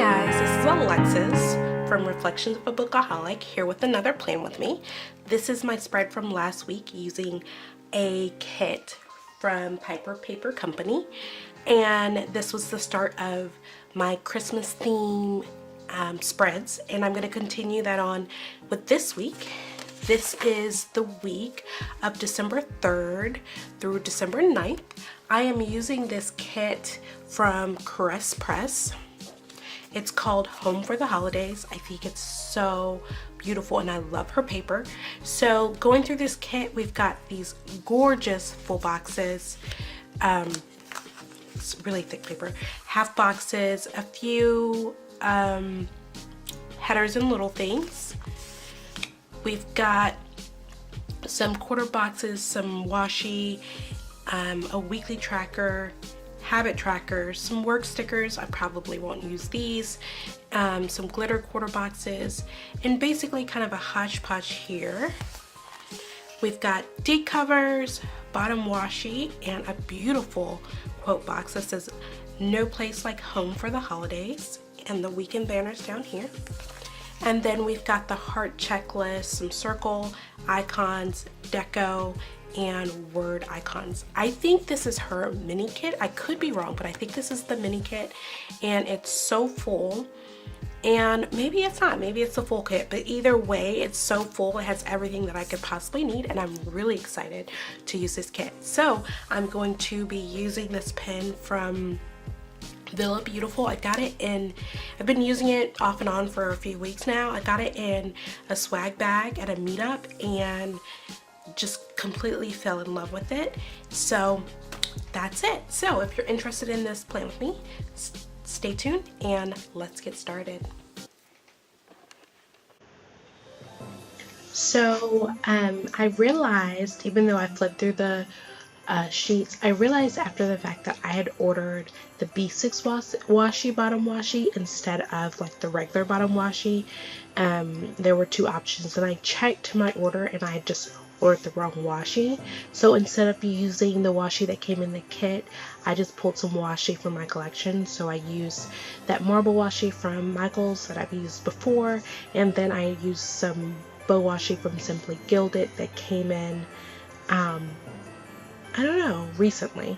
guys, this is Alexis from Reflections of a Bookaholic here with another plan with me. This is my spread from last week using a kit from Piper Paper Company, and this was the start of my Christmas theme spreads, and I'm going to continue that on with this week. This is the week of December 3rd through December 9th. I am using this kit from Inkwell Press. It's called Home for the Holidays. I think it's so beautiful and I love her paper. So going through this kit, we've got these gorgeous full boxes. It's really thick paper. Half boxes, a few headers and little things. We've got some quarter boxes, some washi, a weekly tracker, habit trackers, some work stickers. I probably won't use these, some glitter quarter boxes, and basically kind of a hodgepodge here. We've got date covers, bottom washi, and a beautiful quote box that says "No place like home for the holidays," and the weekend banners down here. And then we've got the heart checklist, some circle icons, deco, and word icons. I think this is her mini kit. I could be wrong, but I think this is the mini kit, and it's so full. And maybe it's not, maybe it's the full kit, but either way, it's so full. It has everything that I could possibly need, and I'm really excited to use this kit. So I'm going to be using this pen from Villa Beautiful. I got it in, I've been using it off and on for a few weeks now. I got it in a swag bag at a meetup and just completely fell in love with it. So that's it. So if you're interested in this plan with me, stay tuned and let's get started. So I realized, even though I flipped through the sheets, I realized after the fact that I had ordered the B6 washi bottom washi instead of like the regular bottom washi. There were two options, and I checked my order and I had just ordered the wrong washi. So instead of using the washi that came in the kit, I just pulled some washi from my collection. So I used that marble washi from Michael's that I've used before, and then I used some bow washi from Simply Gilded that came in I don't know, recently.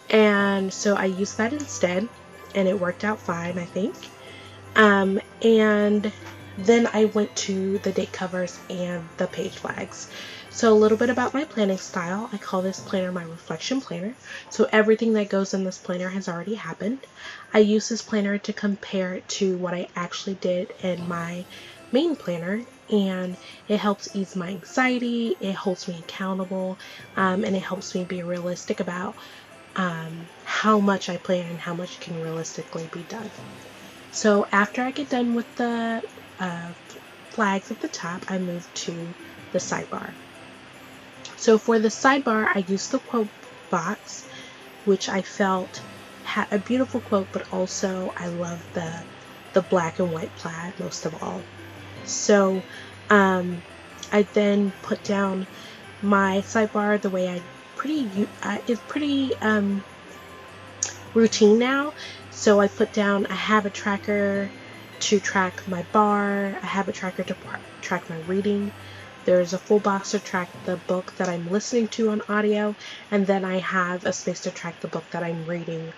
And so I used that instead, and it worked out fine, I think. And then I went to the date covers and the page flags. So a little bit about my planning style. I call this planner my reflection planner. So everything that goes in this planner has already happened. I use this planner to compare it to what I actually did in my main planner, and it helps ease my anxiety, it holds me accountable, and it helps me be realistic about how much I plan and how much can realistically be done. So after I get done with the flags at the top, I move to the sidebar. So for the sidebar, I used the quote box, which I felt had a beautiful quote, but also I love the black and white plaid most of all. So I then put down my sidebar the way it's pretty routine now. So I put down a habit tracker to track my bar, a habit tracker to track my reading. There's a full box to track the book that I'm listening to on audio, and then I have a space to track the book that I'm reading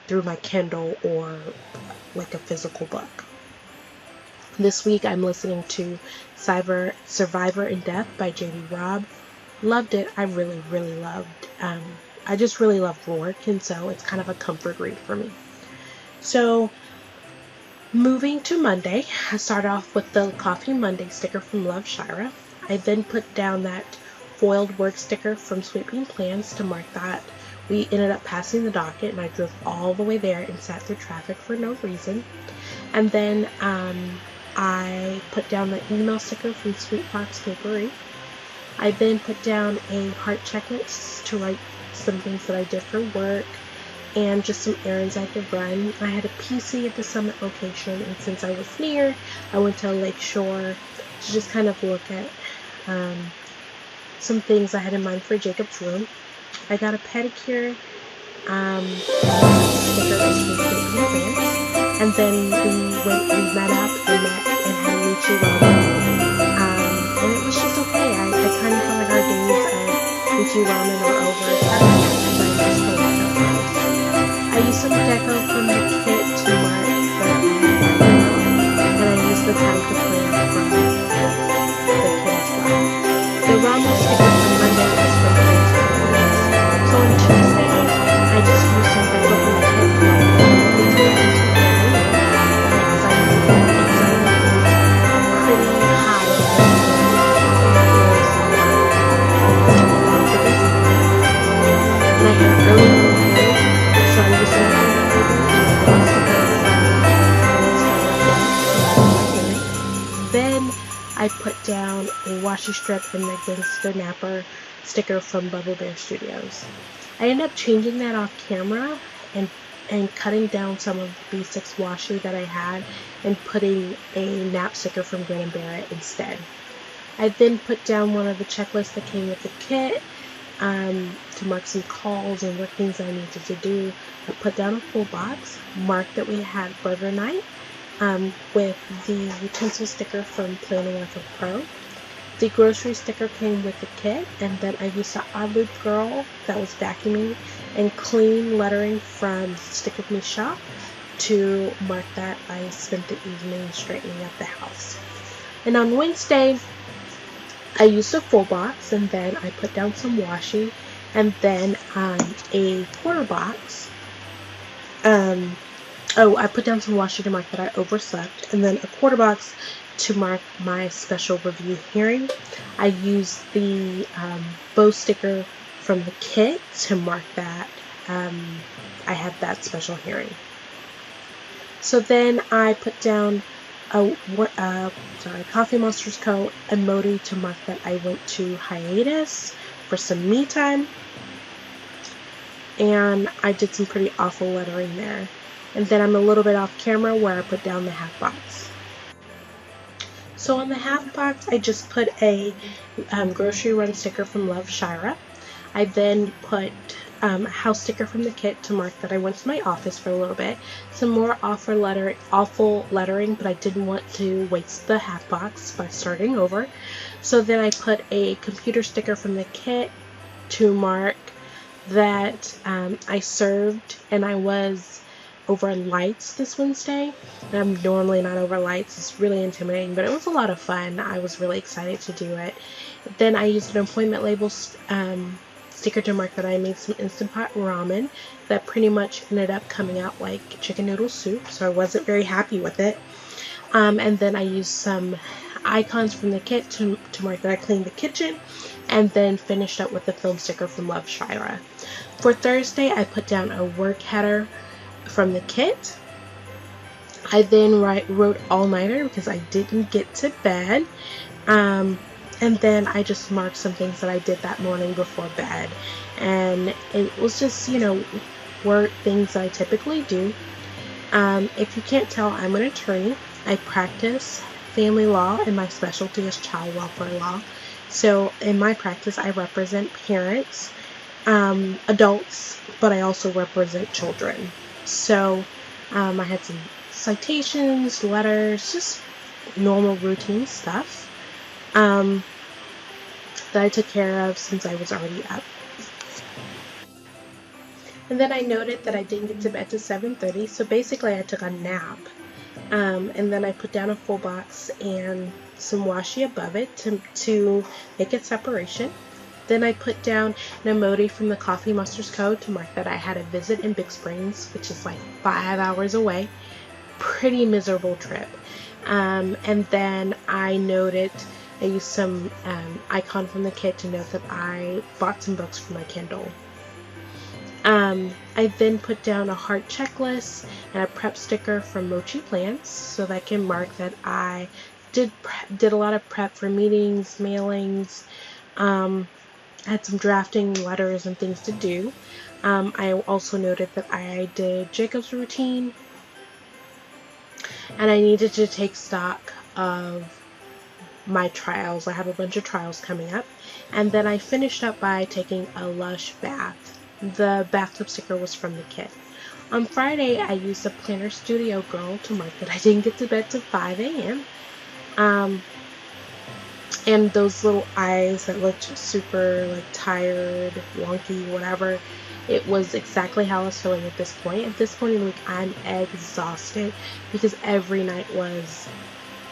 through my Kindle or like a physical book. This week I'm listening to Survivor in Death by J.D. Robb. Loved it. I really loved. I just really love Rourke, and so it's kind of a comfort read for me. So moving to Monday, I start off with the Coffee Monday sticker from Love Shira. I then put down that foiled work sticker from Sweet Bean Plans to mark that we ended up passing the docket, and I drove all the way there and sat through traffic for no reason. And then I put down the email sticker from Sweet Fox Papery. I then put down a heart checklist to write some things that I did for work and just some errands I could run. I had a PC at the Summit location, and since I was near, I went to Lake Shore to just kind of look at some things I had in mind for Jacob's room. I got a pedicure, and then we some deco from the kit to mark that I had and I used the time to plan from the kit as well. The ramen sticker from Monday is from Holmes. So on Tuesday, I just used some deco from the kit to mark that I went into the family room, because I knew that anxiety was pretty high in this and I had early morning hair, so I used some Then I put down a washi strip and the Gangster Napper sticker from Bubble Bear Studios. I ended up changing that off camera and cutting down some of the basics washi that I had and putting a nap sticker from Grin and Bear instead. I then put down one of the checklists that came with the kit to mark some calls and work things I needed to do. I put down a full box, marked that we had burger night with the utensil sticker from Planning Effort Pro. The grocery sticker came with the kit, and then I used the Odd Loop Girl that was vacuuming and clean lettering from Stick With Me Shop to mark that I spent the evening straightening up the house. And on Wednesday, I used a full box, and then I put down some washi, and then a quarter box. I put down some washi to mark that I overslept, and then a quarter box to mark my special review hearing. I used the bow sticker from the kit to mark that I had that special hearing. So then I put down a Coffee Monsters Co. emoji to mark that I went to hiatus for some me time. And I did some pretty awful lettering there. And then I'm a little bit off camera where I put down the half box. So on the half box, I just put a grocery run sticker from Love Shira. I then put a house sticker from the kit to mark that I went to my office for a little bit. Some more awful lettering, but I didn't want to waste the half box by starting over. So then I put a computer sticker from the kit to mark that I served and I was over lights this Wednesday. I'm normally not over lights. It's really intimidating, but it was a lot of fun. I was really excited to do it. Then I used an appointment label sticker to mark that I made some Instant Pot ramen that pretty much ended up coming out like chicken noodle soup, so I wasn't very happy with it. And then I used some icons from the kit to mark that I cleaned the kitchen, and then finished up with the film sticker from Love Shira. For Thursday, I put down a work header from the kit. I then wrote all-nighter because I didn't get to bed. And then I just marked some things that I did that morning before bed. And it was just, work things that I typically do. If you can't tell, I'm an attorney. I practice family law, and my specialty is child welfare law. So in my practice, I represent parents, adults, but I also represent children. So I had some citations, letters, just normal routine stuff that I took care of since I was already up. And then I noted that I didn't get to bed till 7:30, so basically I took a nap. And then I put down a full box and some washi above it to make it separation. Then I put down an emoji from the Coffee Monsters Co. to mark that I had a visit in Big Springs, which is like 5 hours away. Pretty miserable trip. And then I used some icon from the kit to note that I bought some books for my Kindle. I then put down a heart checklist and a prep sticker from Mochi Plants, so that can mark that I did a lot of prep for meetings, mailings, had some drafting letters and things to do. I also noted that I did Jacob's routine, and I needed to take stock of my trials. I have a bunch of trials coming up. And then I finished up by taking a Lush bath. The bathtub sticker was from the kit. On Friday, I used a Planner Studio Girl to mark that I didn't get to bed till 5 a.m. And those little eyes that looked super tired, wonky, whatever, it was exactly how I was feeling at this point. At this point in the week, I'm exhausted because every night was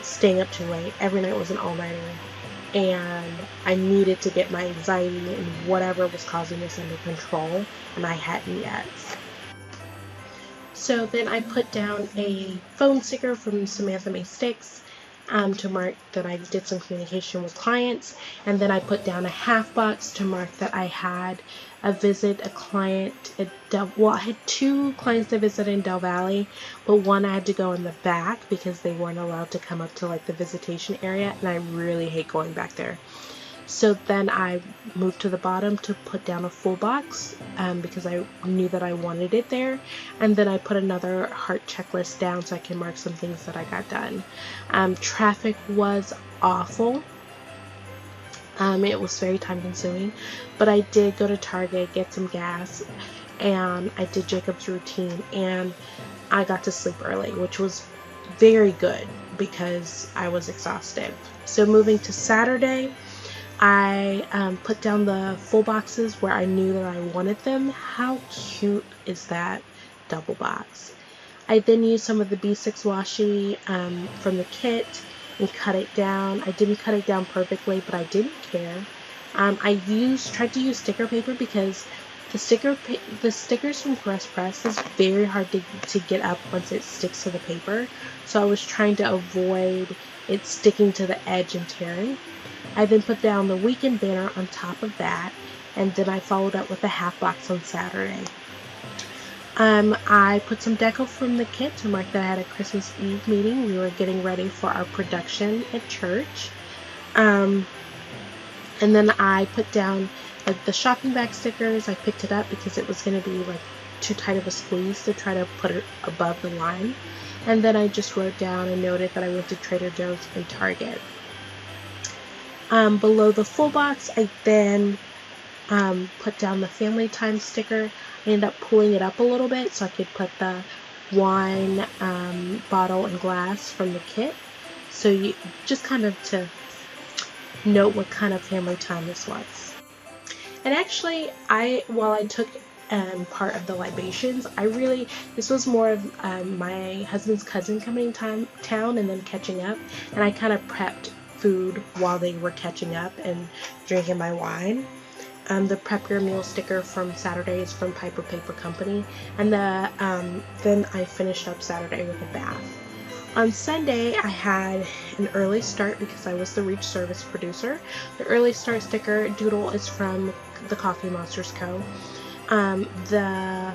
staying up too late. Every night was an all-nighter. And I needed to get my anxiety and whatever was causing this under control, and I hadn't yet. So then I put down a phone sticker from Samantha May Sticks to mark that I did some communication with clients, and then I put down a half box to mark that I had a client at I had 2 clients to visit in Del Valley, but one I had to go in the back because they weren't allowed to come up to like the visitation area, and I really hate going back there. So then I moved to the bottom to put down a full box because I knew that I wanted it there. And then I put another heart checklist down so I can mark some things that I got done. Traffic was awful. It was very time consuming, but I did go to Target, get some gas, and I did Jacob's routine, and I got to sleep early, which was very good because I was exhausted. So moving to Saturday, I put down the full boxes where I knew that I wanted them. How cute is that double box? I then used some of the B6 washi from the kit and cut it down. I didn't cut it down perfectly, but I didn't care. I tried to use sticker paper because the stickers from Press is very hard to get up once it sticks to the paper. So I was trying to avoid it sticking to the edge and tearing. I then put down the weekend banner on top of that, and then I followed up with a half box on Saturday. I put some deco from the kit to mark that I had a Christmas Eve meeting. We were getting ready for our production at church. And then I put down like the shopping bag stickers. I picked it up because it was going to be like too tight of a squeeze to try to put it above the line. And then I just wrote down and noted that I went to Trader Joe's and Target. Below the full box, I then put down the family time sticker. I ended up pulling it up a little bit so I could put the wine bottle and glass from the kit. So you just kind of to note what kind of family time this was. And actually, while I took part of the libations, this was more of my husband's cousin coming to town and then catching up, and I kind of prepped food while they were catching up and drinking my wine. The Prep Your Meal sticker from Saturday is from Piper Paper Company, and then I finished up Saturday with a bath. On Sunday, I had an early start because I was the Reach Service producer. The early start sticker doodle is from the Coffee Monsters Co. The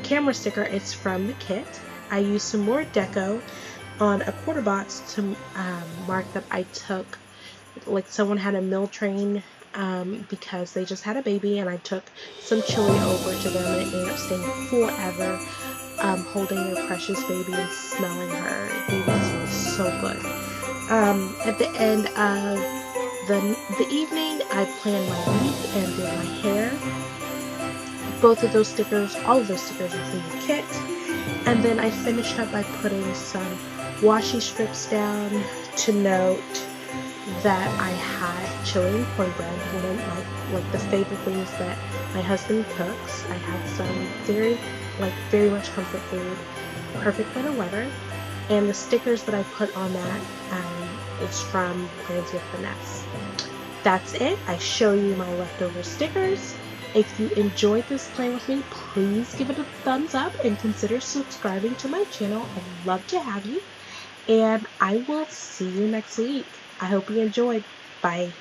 camera sticker is from the kit. I used some more deco on a quarter box to mark that I took, like someone had a meal train because they just had a baby, and I took some chili over to them, and it ended up staying forever, holding their precious baby and smelling her. It baby smells so good. At the end of the evening, I planned my week and did my hair. All of those stickers are from the kit. And then I finished up by putting some washi strips down to note that I had chili and cornbread, one of my the favorite things that my husband cooks. I had some very much comfort food, perfect winter weather, and the stickers that I put on that is from Plans with Finesse. That's it. I show you my leftover stickers. If you enjoyed this plan with me, please give it a thumbs up and consider subscribing to my channel. I'd love to have you. And I will see you next week. I hope you enjoyed. Bye.